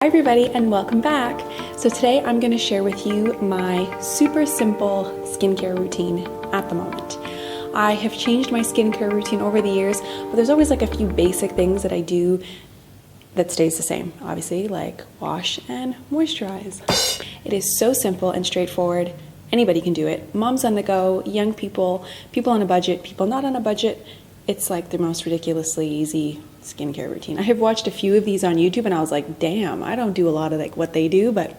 Hi everybody and welcome back. So today I'm going to share with you my super simple skincare routine at the moment. I have changed my skincare routine over the years, but there's always like a few basic things that I do that stays the same, obviously, like wash and moisturize. It is so simple and straightforward. Anybody can do it. Moms on the go, young people, people on a budget, people not on a budget. It's like the most ridiculously easy skincare routine. I have watched a few of these on YouTube and I was like, damn, I don't do a lot of like what they do, but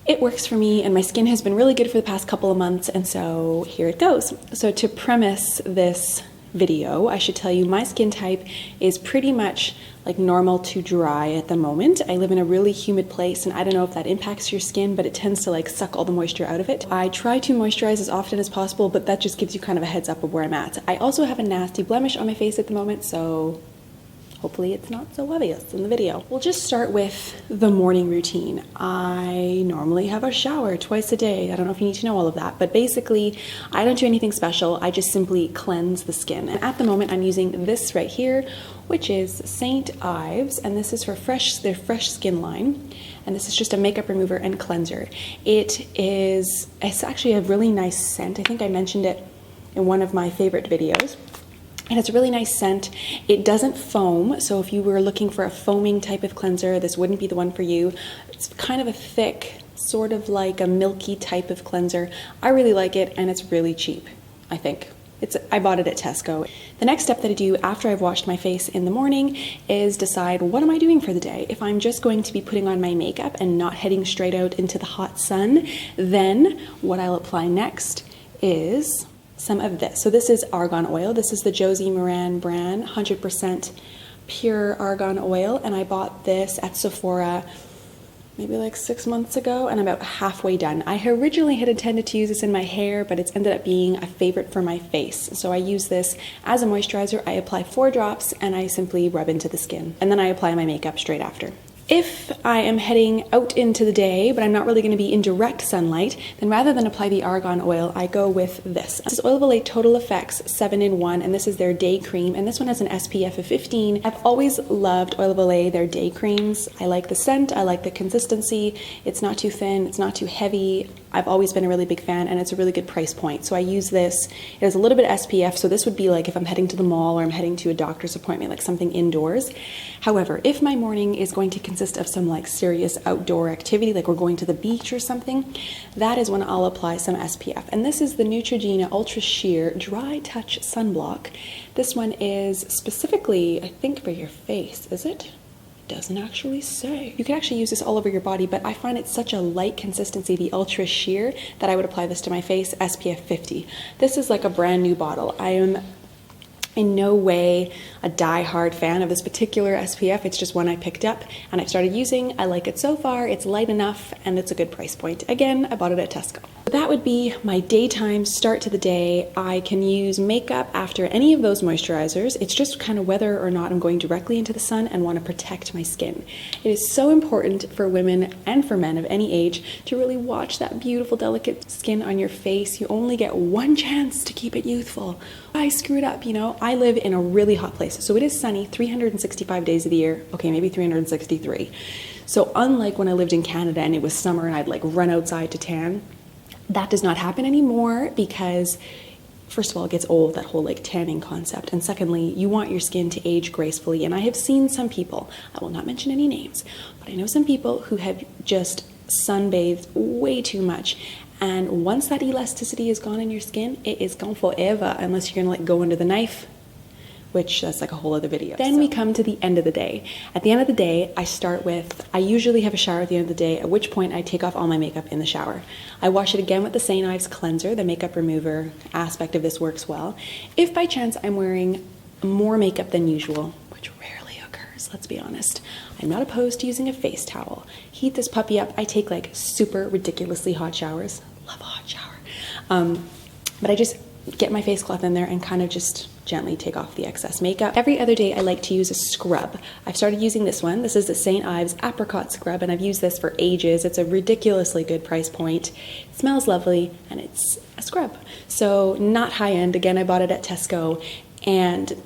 it works for me and my skin has been really good for the past couple of months, and so here it goes. So to premise this video, I should tell you my skin type is pretty much like normal to dry at the moment. I live in a really humid place and I don't know if that impacts your skin, but it tends to like suck all the moisture out of it. I try to moisturize as often as possible, but that just gives you kind of a heads up of where I'm at. I also have a nasty blemish on my face at the moment, so hopefully it's not so obvious in the video. We'll just start with the morning routine. I normally have a shower twice a day. I don't know if you need to know all of that, but basically I don't do anything special. I just simply cleanse the skin. And at the moment I'm using this right here, which is St. Ives, and this is for their fresh skin line. And this is just a makeup remover and cleanser. It's actually a really nice scent. I think I mentioned it in one of my favorite videos. And it's a really nice scent. It doesn't foam, so if you were looking for a foaming type of cleanser, this wouldn't be the one for you. It's kind of a thick, sort of like a milky type of cleanser. I really like it, and it's really cheap, I think. I bought it at Tesco. The next step that I do after I've washed my face in the morning is decide what am I doing for the day. If I'm just going to be putting on my makeup and not heading straight out into the hot sun, then what I'll apply next is some of this. So this is Argan Oil. This is the Josie Maran brand, 100% pure Argan Oil, and I bought this at Sephora maybe like 6 months ago, and I'm about halfway done. I originally had intended to use this in my hair, but it's ended up being a favorite for my face. So I use this as a moisturizer. I apply 4 drops and I simply rub into the skin, and then I apply my makeup straight after. If I am heading out into the day, but I'm not really going to be in direct sunlight, then rather than apply the Argan Oil, I go with this. This is Oil of Olay Total Effects 7-in-1, and this is their day cream, and this one has an SPF of 15. I've always loved Oil of Olay, their day creams. I like the scent, I like the consistency. It's not too thin, it's not too heavy. I've always been a really big fan, and it's a really good price point. So I use this. It has a little bit of SPF, so this would be like if I'm heading to the mall or I'm heading to a doctor's appointment, like something indoors. However, if my morning is going to consist of some like serious outdoor activity, like we're going to the beach or something, that is when I'll apply some SPF. And this is the Neutrogena Ultra Sheer Dry Touch Sunblock. This one is specifically, I think, for your face, is it? Doesn't actually say. You can actually use this all over your body, but I find it such a light consistency, the Ultra Sheer, that I would apply this to my face, SPF 50. This is like a brand new bottle. I am in no way a die-hard fan of this particular SPF. It's just one I picked up and I've started using. I like it so far. It's light enough and it's a good price point. Again, I bought it at Tesco. That would be my daytime start to the day. I can use makeup after any of those moisturizers. It's just kind of whether or not I'm going directly into the sun and want to protect my skin. It is so important for women and for men of any age to really watch that beautiful, delicate skin on your face. You only get one chance to keep it youthful. I screwed up, you know. I live in a really hot place, so it is sunny 365 days of the year. Okay, maybe 363. So unlike when I lived in Canada and it was summer and I'd like run outside to tan, that does not happen anymore because first of all, it gets old, that whole like tanning concept. And secondly, you want your skin to age gracefully. And I have seen some people, I will not mention any names, but I know some people who have just sunbathed way too much. And once that elasticity is gone in your skin, it is gone forever unless you're gonna like go under the knife, which that's like a whole other video. Then we come to the end of the day. At the end of the day, I usually have a shower at the end of the day, at which point I take off all my makeup in the shower. I wash it again with the St. Ives cleanser. The makeup remover aspect of this works well. If by chance I'm wearing more makeup than usual, which rarely occurs, let's be honest, I'm not opposed to using a face towel. Heat this puppy up. I take like super ridiculously hot showers. Love a hot shower. But I just get my face cloth in there and kind of just gently take off the excess makeup. Every other day I like to use a scrub. I've started using this one. This is the St. Ives Apricot scrub, and I've used this for ages. It's a ridiculously good price point. It smells lovely, and it's a scrub. So not high end. Again, I bought it at Tesco, and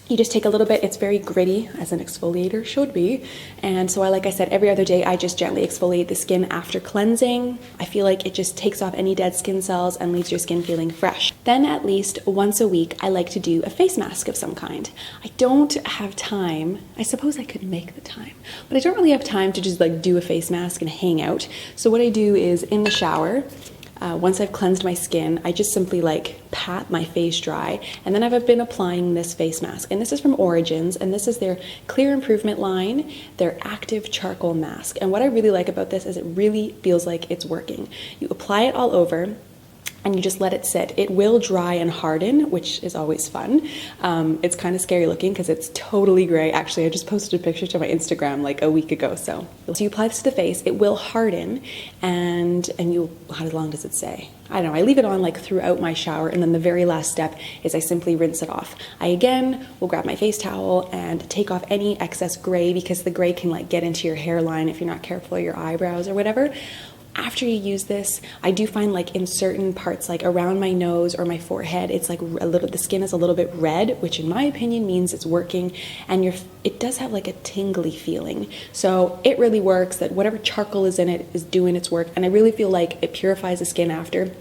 You just take a little bit, it's very gritty, as an exfoliator should be. And so like I said, every other day I just gently exfoliate the skin after cleansing. I feel like it just takes off any dead skin cells and leaves your skin feeling fresh. Then at least once a week, I like to do a face mask of some kind. I don't have time. I suppose I could make the time, but I don't really have time to just like do a face mask and hang out. So what I do is in the shower, once I've cleansed my skin, I just simply like pat my face dry, and then I've been applying this face mask. And this is from Origins, and this is their Clear Improvement line, their Active Charcoal Mask. And what I really like about this is it really feels like it's working. You apply it all over, and you just let it sit. It will dry and harden, which is always fun. It's kind of scary looking because it's totally gray. Actually, I just posted a picture to my Instagram like a week ago. So you apply this to the face, it will harden, and you, how long does it say? I don't know, I leave it on like throughout my shower, and then the very last step is I simply rinse it off. I again will grab my face towel and take off any excess gray, because the gray can like get into your hairline if you're not careful, or your eyebrows or whatever. After you use this, I do find like in certain parts, like around my nose or my forehead, it's like the skin is a little bit red, which in my opinion means it's working, and it does have like a tingly feeling. So it really works, that whatever charcoal is in it is doing its work, and I really feel like it purifies the skin after.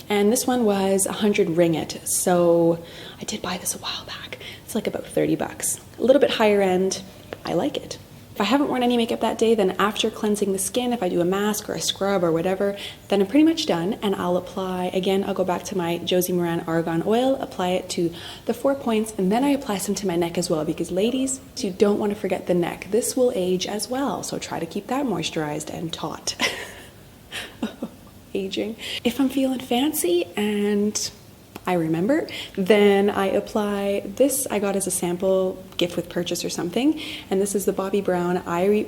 And this one was 100 ringgit, so I did buy this a while back. It's like about 30 bucks. A little bit higher end, I like it. If I haven't worn any makeup that day, then after cleansing the skin, if I do a mask or a scrub or whatever, then I'm pretty much done, and I'll apply, again, I'll go back to my Josie Maran Argan Oil, apply it to the 4 points, and then I apply some to my neck as well, because ladies, you don't want to forget the neck. This will age as well, so try to keep that moisturized and taut. Aging. If I'm feeling fancy and I remember, then I apply this. I got as a sample gift with purchase or something, and this is the Bobbi Brown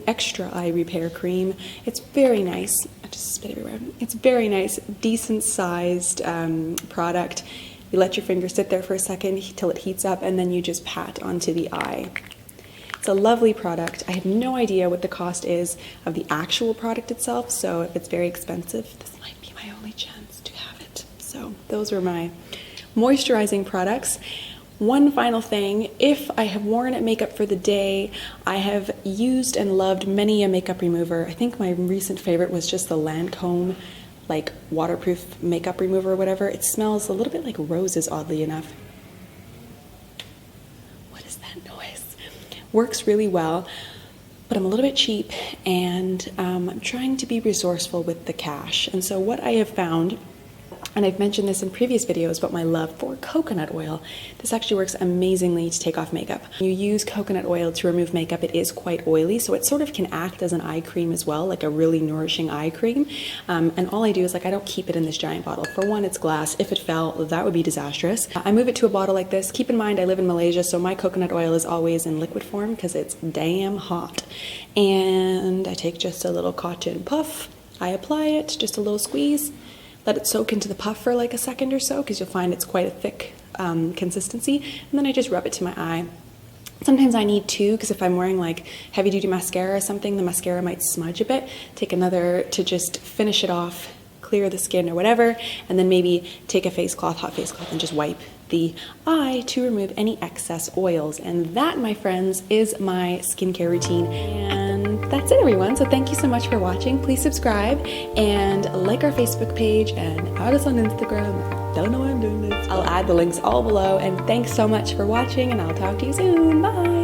Extra Eye Repair Cream. It's very nice. I just spit everywhere. It's very nice, decent sized product. You let your finger sit there for a second till it heats up, and then you just pat onto the eye. It's a lovely product. I have no idea what the cost is of the actual product itself, so if it's very expensive, this might be my only chance to have it. So those are my moisturizing products. One final thing, if I have worn makeup for the day, I have used and loved many a makeup remover. I think my recent favorite was just the Lancome like waterproof makeup remover or whatever. It smells a little bit like roses, oddly enough. What is that noise? Works really well, but I'm a little bit cheap, and I'm trying to be resourceful with the cash. And so what I have found, and I've mentioned this in previous videos, but my love for coconut oil. This actually works amazingly to take off makeup. When you use coconut oil to remove makeup, it is quite oily, so it sort of can act as an eye cream as well, like a really nourishing eye cream. And all I do is, like, I don't keep it in this giant bottle. For one, it's glass. If it fell, that would be disastrous. I move it to a bottle like this. Keep in mind, I live in Malaysia, so my coconut oil is always in liquid form because it's damn hot. And I take just a little cotton puff. I apply it, just a little squeeze. Let it soak into the puff for like a second or so, because you'll find it's quite a thick consistency, and then I just rub it to my eye. Sometimes I need two, because if I'm wearing like heavy duty mascara or something, the mascara might smudge a bit. Take another to just finish it off, clear the skin or whatever, and then maybe take a face cloth, hot face cloth, and just wipe the eye to remove any excess oils. And that, my friends, is my skincare routine. And that's it, everyone. So thank you so much for watching. Please subscribe and like our Facebook page and add us on Instagram. Don't know why I'm doing this. I'll add the links all below. And thanks so much for watching, and I'll talk to you soon. Bye.